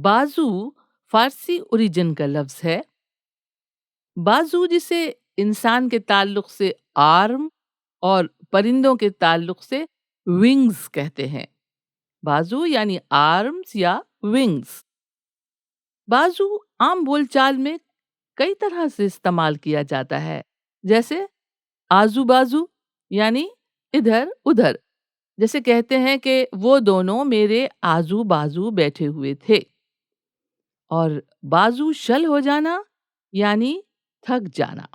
بازو فارسی اوریجن کا لفظ ہے۔ بازو جسے انسان کے تعلق سے آرم اور پرندوں کے تعلق سے ونگز کہتے ہیں۔ بازو یعنی آرمز یا ونگز۔ بازو عام بول چال میں کئی طرح سے استعمال کیا جاتا ہے، جیسے آزو بازو یعنی ادھر ادھر، جیسے کہتے ہیں کہ وہ دونوں میرے آزو بازو بیٹھے ہوئے تھے۔ اور بازو شل ہو جانا یعنی تھک جانا۔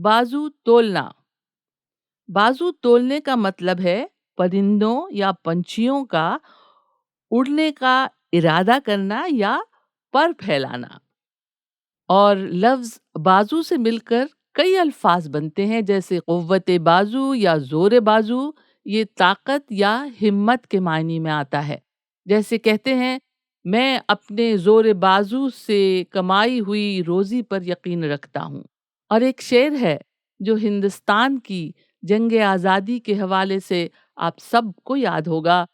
بازو تولنا، بازو تولنے کا مطلب ہے پرندوں یا پنچھیوں کا اڑنے کا ارادہ کرنا یا پر پھیلانا۔ اور لفظ بازو سے مل کر کئی الفاظ بنتے ہیں، جیسے قوت بازو یا زور بازو، یہ طاقت یا ہمت کے معنی میں آتا ہے۔ جیسے کہتے ہیں میں اپنے زور بازو سے کمائی ہوئی روزی پر یقین رکھتا ہوں۔ اور ایک شعر ہے جو ہندوستان کی جنگ آزادی کے حوالے سے آپ سب کو یاد ہوگا: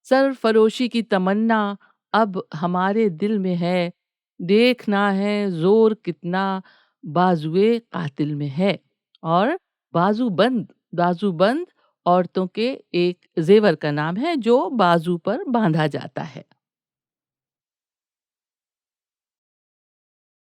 سرفروشی کی تمنا اب ہمارے دل میں ہے، دیکھنا ہے زور کتنا بازوئے قاتل میں ہے۔ اور بازو بند عورتوں کے ایک زیور کا نام ہے جو بازو پر باندھا جاتا ہے۔